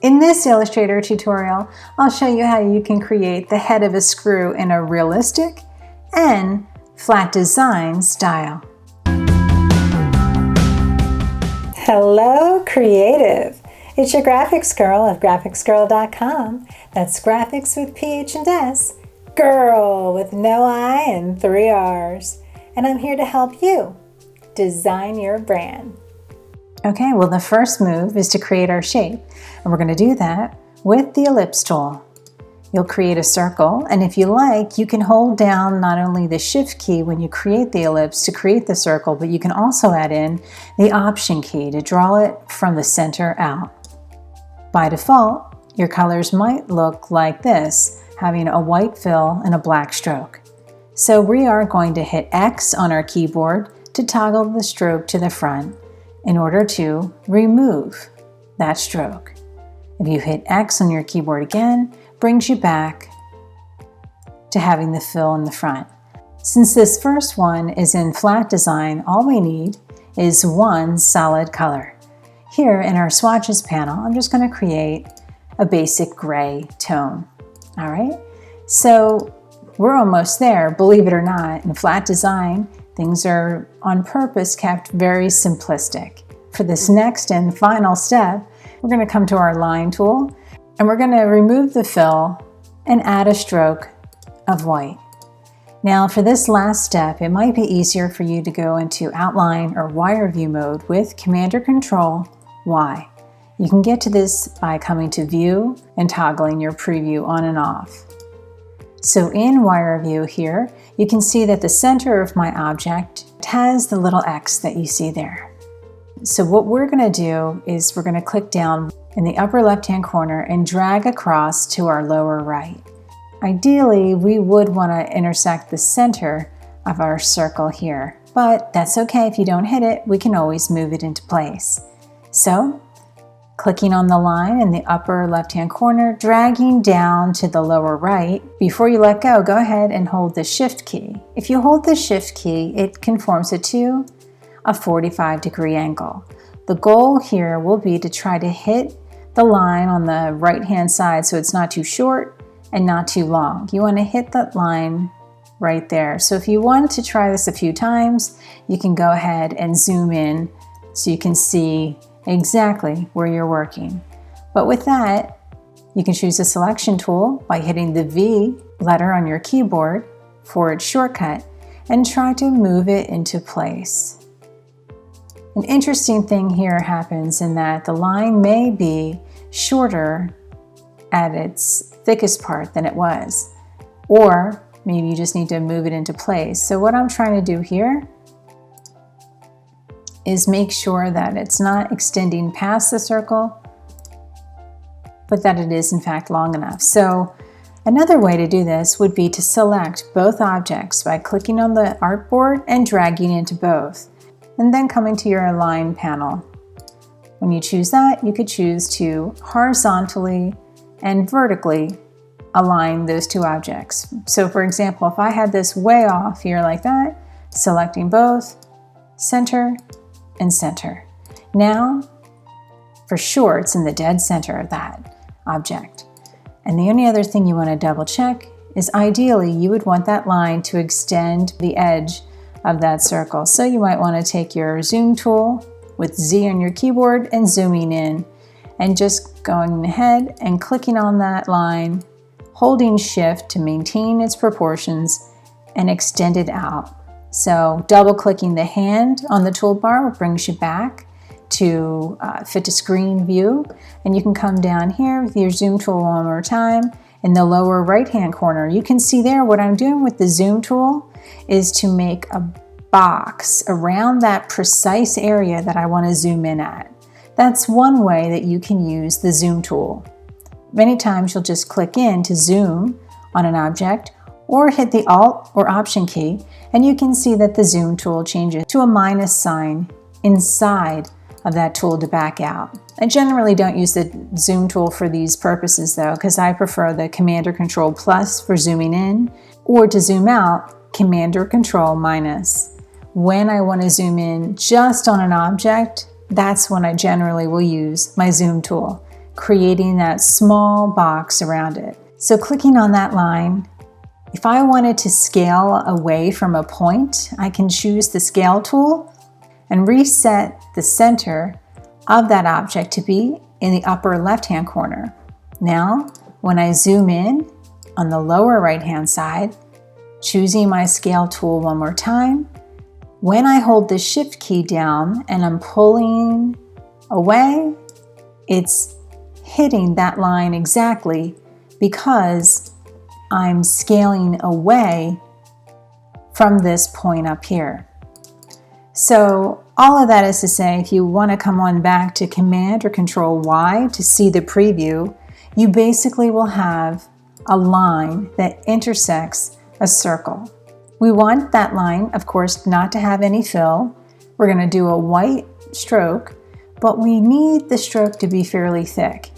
In this Illustrator tutorial, I'll show you how you can create the head of a screw in a realistic and flat design style. Hello, creative! It's your graphics girl of graphicsgrrrl.com. That's graphics with PH and S, girl with no I and 3 R's. And I'm here to help you design your brand. Okay, well the first move is to create our shape, and we're going to do that with the ellipse tool. You'll create a circle, and if you like, you can hold down not only the shift key when you create the ellipse to create the circle, but you can also add in the option key to draw it from the center out. By default, your colors might look like this, having a white fill and a black stroke. So we are going to hit X on our keyboard to toggle the stroke to the front in order to remove that stroke. If you hit X on your keyboard again, brings you back to having the fill in the front. Since this first one is in flat design, all we need is one solid color. Here in our swatches panel, I'm just going to create a basic gray tone. All right, so we're almost there. Believe it or not, in flat design, things are on purpose kept very simplistic. For this next and final step, we're going to come to our line tool and we're going to remove the fill and add a stroke of white. Now for this last step, it might be easier for you to go into outline or wire view mode with Command or Control Y. You can get to this by coming to View and toggling your preview on and off. So in wire view here, you can see that the center of my object has the little X that you see there. So what we're going to do is we're going to click down in the upper left-hand corner and drag across to our lower right. Ideally, we would want to intersect the center of our circle here, but that's okay if you don't hit it. We can always move it into place. So, clicking on the line in the upper left-hand corner, dragging down to the lower right. Before you let go, go ahead and hold the Shift key. If you hold the Shift key, it conforms it to a 45-degree angle. The goal here will be to try to hit the line on the right-hand side so it's not too short and not too long. You want to hit that line right there. So if you want to try this a few times, you can go ahead and zoom in so you can see exactly where you're working. But with that, you can choose the selection tool by hitting the V letter on your keyboard for its shortcut and try to move it into place. An interesting thing here happens in that the line may be shorter at its thickest part than it was, or maybe you just need to move it into place. So what I'm trying to do here is make sure that it's not extending past the circle, but that it is in fact long enough. So another way to do this would be to select both objects by clicking on the artboard and dragging into both, and then coming to your Align panel. When you choose that, you could choose to horizontally and vertically align those two objects. So for example, if I had this way off here like that, selecting both, center, and center. Now, for sure, it's in the dead center of that object. And the only other thing you want to double check is ideally you would want that line to extend the edge of that circle. So you might want to take your zoom tool with Z on your keyboard and zooming in and just going ahead and clicking on that line, holding Shift to maintain its proportions and extend it out. So double clicking the hand on the toolbar brings you back to fit to screen view, and you can come down here with your zoom tool one more time. In the lower right hand corner, you can see there what I'm doing with the zoom tool is to make a box around that precise area that I want to zoom in at. That's one way that you can use the zoom tool. Many times you'll just click in to zoom on an object or hit the Alt or Option key, and you can see that the zoom tool changes to a minus sign inside of that tool to back out. I generally don't use the zoom tool for these purposes though, because I prefer the Command or Control plus for zooming in, or to zoom out, Command or Control minus. When I want to zoom in just on an object, that's when I generally will use my zoom tool. creating that small box around it. So clicking on that line, if I wanted to scale away from a point, I can choose the scale tool and reset the center of that object to be in the upper left-hand corner. Now, when I zoom in on the lower right-hand side, choosing my scale tool one more time, when I hold the shift key down and I'm pulling away, it's hitting that line exactly because I'm scaling away from this point up here. So all of that is to say, if you want to come on back to Command or Control Y to see the preview, you basically will have a line that intersects a circle. We want that line, of course, not to have any fill. We're going to do a white stroke, but we need the stroke to be fairly thick.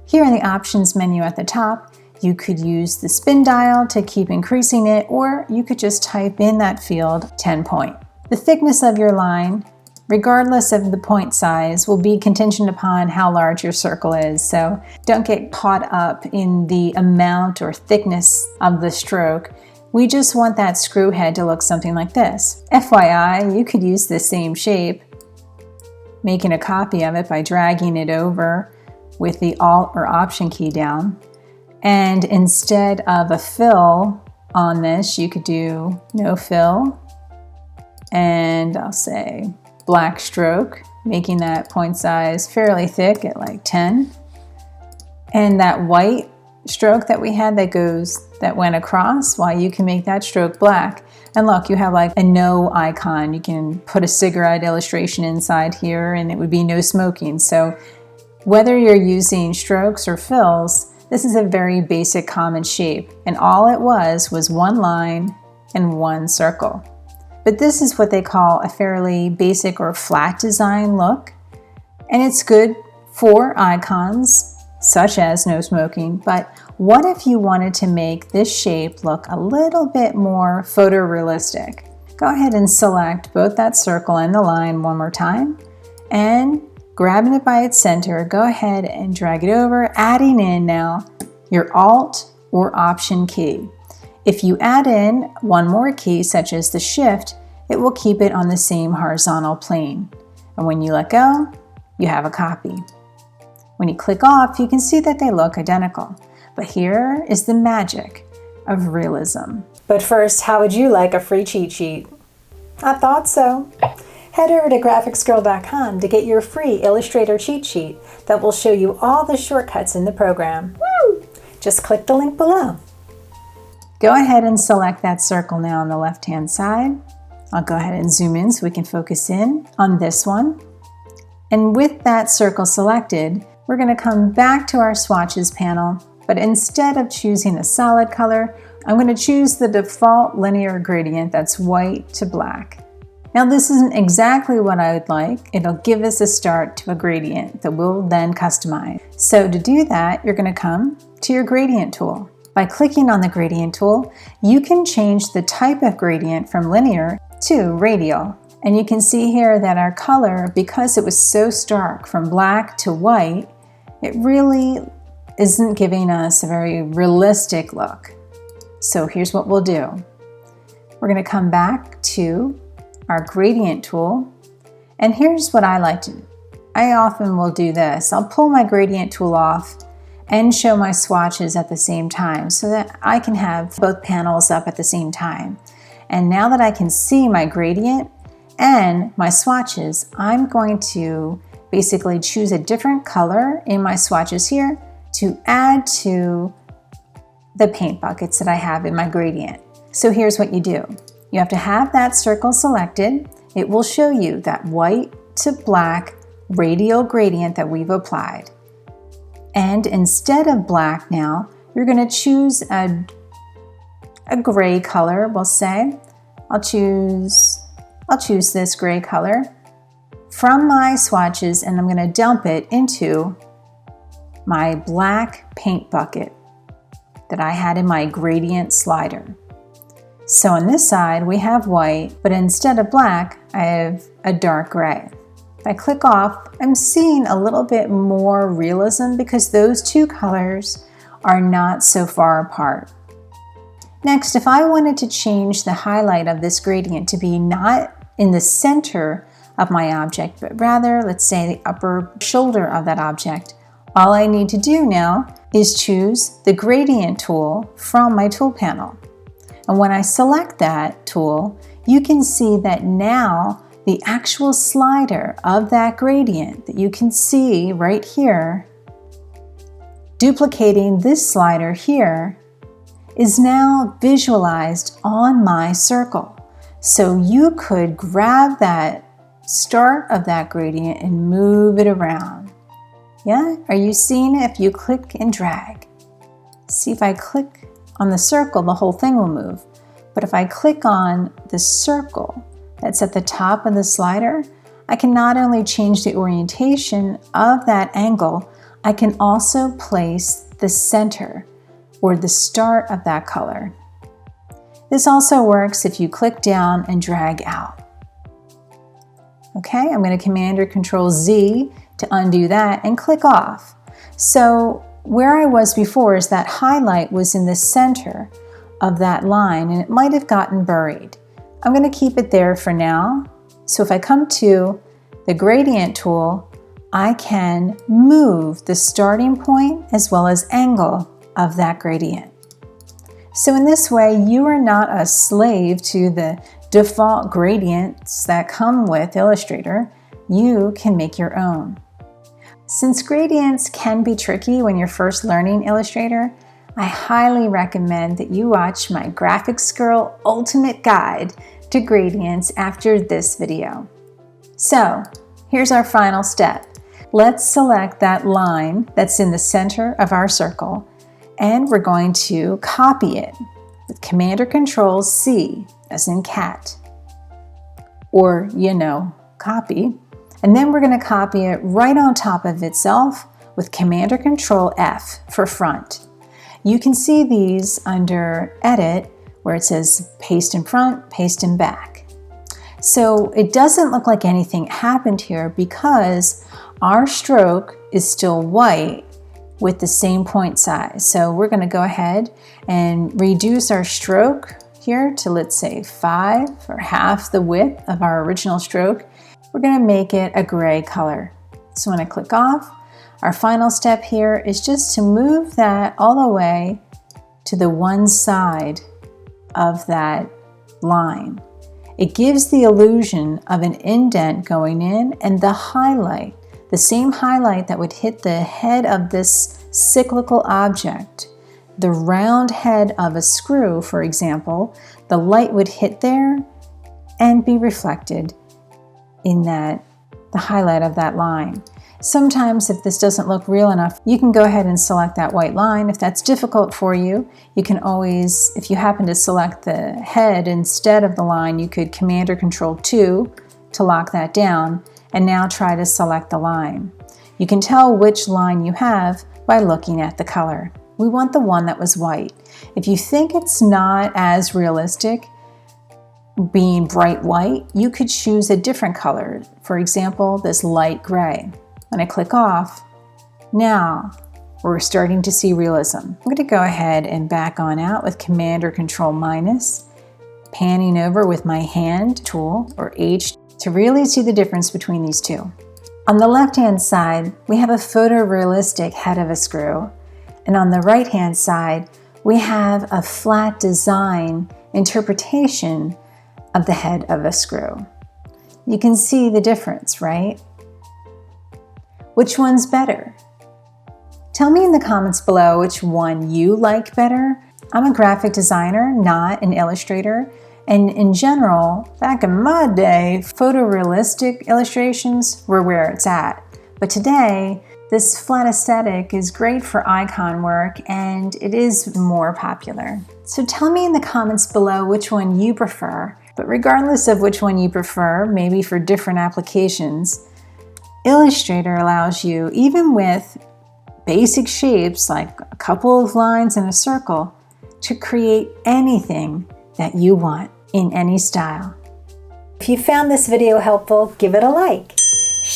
Here in the options menu at the top, you could use the spin dial to keep increasing it, or you could just type in that field 10 point. The thickness of your line, regardless of the point size, will be contingent upon how large your circle is. So don't get caught up in the amount or thickness of the stroke. We just want that screw head to look something like this. FYI, you could use the same shape, making a copy of it by dragging it over with the Alt or Option key down. And instead of a fill on this, you could do no fill. And I'll say black stroke, making that point size fairly thick at like 10. And that white stroke that we had that went across, well, you can make that stroke black. And look, you have like a no icon. You can put a cigarette illustration inside here and it would be no smoking. So whether you're using strokes or fills, this is a very basic common shape. And all it was one line and one circle. But this is what they call a fairly basic or flat design look. And it's good for icons such as no smoking. But what if you wanted to make this shape look a little bit more photorealistic? Go ahead and select both that circle and the line one more time. And grabbing it by its center, go ahead and drag it over, adding in now your Alt or Option key. If you add in one more key, such as the Shift, it will keep it on the same horizontal plane. And when you let go, you have a copy. When you click off, you can see that they look identical. But here is the magic of realism. But first, how would you like a free cheat sheet? I thought so. Head over to grrrl to get your free Illustrator cheat sheet that will show you all the shortcuts in the program. Woo! Just click the link below. Go ahead and select that circle now on the left-hand side. I'll go ahead and zoom in so we can focus in on this one. And with that circle selected, we're going to come back to our swatches panel, but instead of choosing a solid color, I'm going to choose the default linear gradient that's white to black. Now this isn't exactly what I would like. It'll give us a start to a gradient that we'll then customize. So to do that, you're going to come to your gradient tool. By clicking on the gradient tool, you can change the type of gradient from linear to radial. And you can see here that our color, because it was so stark from black to white, it really isn't giving us a very realistic look. So here's what we'll do. We're going to come back to our gradient tool, and here's what I like to do. I often will do this. I'll pull my gradient tool off and show my swatches at the same time so that I can have both panels up at the same time. And now that I can see my gradient and my swatches, I'm going to basically choose a different color in my swatches here to add to the paint buckets that I have in my gradient. So here's what you do. You have to have that circle selected. It will show you that white to black radial gradient that we've applied. And instead of black now, you're going to choose a gray color, we'll say. I'll choose this gray color from my swatches, and I'm going to dump it into my black paint bucket that I had in my gradient slider. So on this side we have white, but instead of black, I have a dark gray. If I click off, I'm seeing a little bit more realism because those two colors are not so far apart. Next, if I wanted to change the highlight of this gradient to be not in the center of my object, but rather, let's say, the upper shoulder of that object, all I need to do now is choose the gradient tool from my tool panel. And when I select that tool, you can see that now the actual slider of that gradient that you can see right here, duplicating this slider here, is now visualized on my circle. So you could grab that start of that gradient and move it around. Yeah, are you seeing it? If you click and drag. See, if I click on the circle, the whole thing will move. But if I click on the circle that's at the top of the slider, I can not only change the orientation of that angle, I can also place the center or the start of that color. This also works if you click down and drag out. Okay, I'm going to Command or Control Z to undo that and click off. So where I was before is that highlight was in the center of that line and it might have gotten buried. I'm going to keep it there for now. So if I come to the gradient tool, I can move the starting point as well as angle of that gradient. So in this way, you are not a slave to the default gradients that come with Illustrator. You can make your own. Since gradients can be tricky when you're first learning Illustrator, I highly recommend that you watch my Graphics Girl Ultimate Guide to Gradients after this video. So here's our final step. Let's select that line that's in the center of our circle and we're going to copy it with Command or Control C as in cat, or copy. And then we're going to copy it right on top of itself with Command or Control F for front. You can see these under Edit where it says paste in front, paste in back. So it doesn't look like anything happened here because our stroke is still white with the same point size. So we're going to go ahead and reduce our stroke here to, let's say, 5 or half the width of our original stroke. We're going to make it a gray color. So when I click off, our final step here is just to move that all the way to the one side of that line. It gives the illusion of an indent going in and the highlight, the same highlight that would hit the head of this cyclical object, the round head of a screw, for example, the light would hit there and be reflected in the highlight of that line. Sometimes if this doesn't look real enough, you can go ahead and select that white line. If that's difficult for you, you can always, if you happen to select the head instead of the line, you could Command or Control 2 to lock that down and now try to select the line. You can tell which line you have by looking at the color. We want the one that was white. If you think it's not as realistic being bright white, you could choose a different color. For example, this light gray. When I click off, now we're starting to see realism. I'm going to go ahead and back on out with Command or Control minus, panning over with my hand tool or H to really see the difference between these two. On the left-hand side, we have a photorealistic head of a screw, and on the right-hand side, we have a flat design interpretation of the head of a screw. You can see the difference, right? Which one's better? Tell me in the comments below which one you like better. I'm a graphic designer, not an illustrator, and in general, back in my day, photorealistic illustrations were where it's at. But today, this flat aesthetic is great for icon work and it is more popular. So tell me in the comments below which one you prefer. But regardless of which one you prefer, maybe for different applications, Illustrator allows you, even with basic shapes like a couple of lines and a circle, to create anything that you want in any style. If you found this video helpful, give it a like.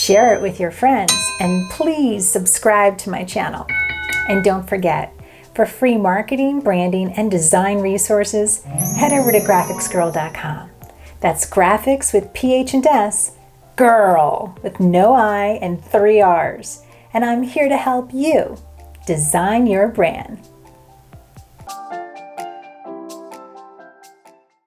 share it with your friends, and please subscribe to my channel. And don't forget, for free marketing, branding, and design resources, head over to graphicsgrrrl.com. That's graphics with PH and S, girl with no I and 3 R's. And I'm here to help you design your brand.